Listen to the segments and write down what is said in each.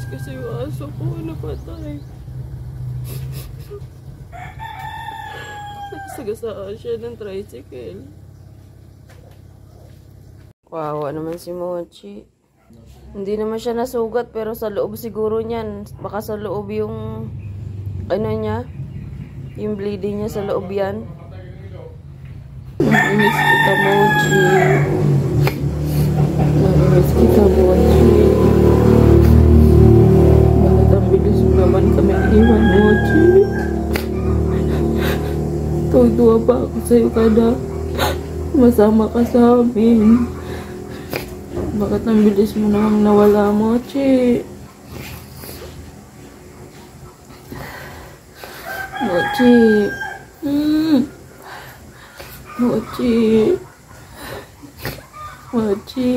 kasi yung aso ko napatay. Nagsagasaan siya ng tricycle. Kawawa naman si Mochi. Hindi naman siya nasugat pero sa loob siguro niyan. Baka sa loob yung ano niya. Yung bleeding niya sa loob yan. Namiss kita, Mochi. Namiss kita, Mochi. Bakit ang bilis mo naman kami iwan, Mochi? Tuwa pa ako sa'yo kada masama ka sa amin. Bakit ang bilis mo naman nawala, Mochi? Mochi. Mochi. Mochi.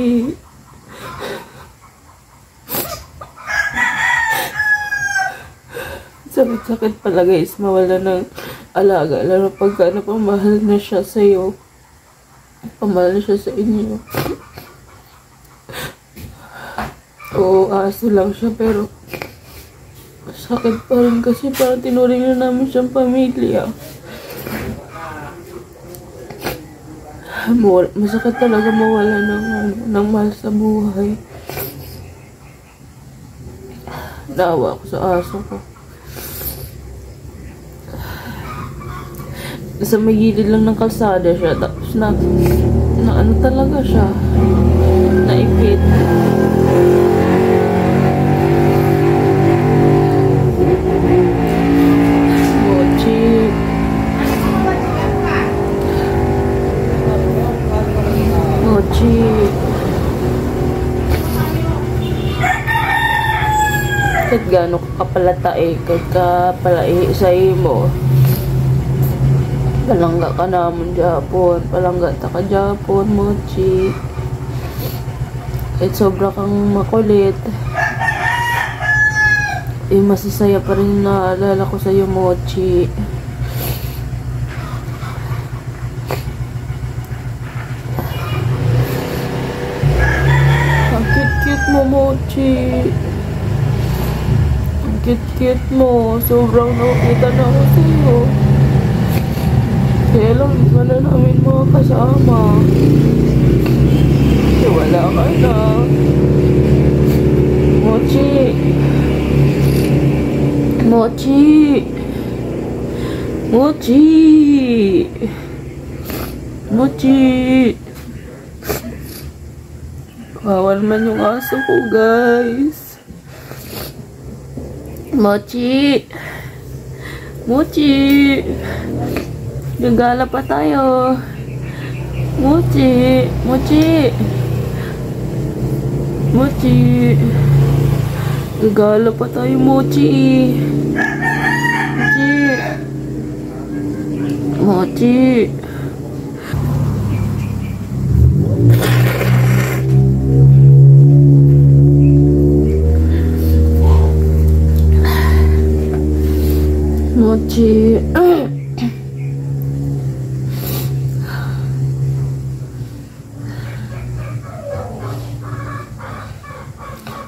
Sakit-sakit pala guys, mawala ng alaga. Lalo pagka napamahal na siya sa'yo. Pamahal na siya sa inyo. Oo, aso lang siya pero sakit pa rin kasi parang tinuring na namin siyang pamilya. Masakit talaga mawala ng mahal sa buhay. Naawa ako sa aso ko. Nasa may gilid lang ng kalsada siya. Tapos na ano talaga siya. Naipit. Mochi. Mochi. Kahit gano'n kapalatae, kahit kapalai sa imo. Palangga ka naman Japon. Palangga ta ka Japon, Mochi. Kahit sobra kang makulit. Masasaya pa rin naalala ko sa'yo, Mochi. Ang cute-cute mo, Mochi. Ang cute-cute mo. Sobrang nakita na ako sa'yo. Kaya lang, di na namin mga kasama. Kasi wala ka na. Mochi. Mochi. Mochi. Mochi. Kawawa naman yung aso ko, guys. Mochi. Mochi. Gagala pa tayo. Mochi. Mochi. Mochi. Gagala pa tayo, Mochi. Mochi. Mochi. Mochi.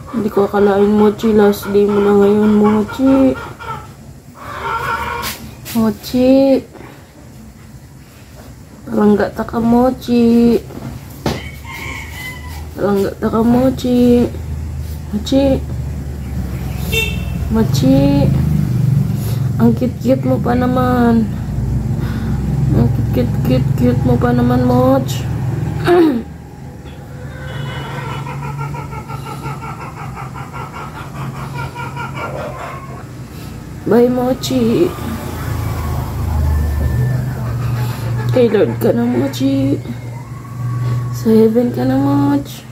Hindi ko akalain, Mochi. Last day mo na ngayon, Mochi. Mochi. Palangga ta ka, Mochi. Palangga ta ka, Mochi. Mochi. Mochi. Ang cute-cute mo pa naman. Ang cute mo pa naman, Moch. Bye, Mochi. Kay Lord ka na, Mochi. Sa heaven ka na, Moch.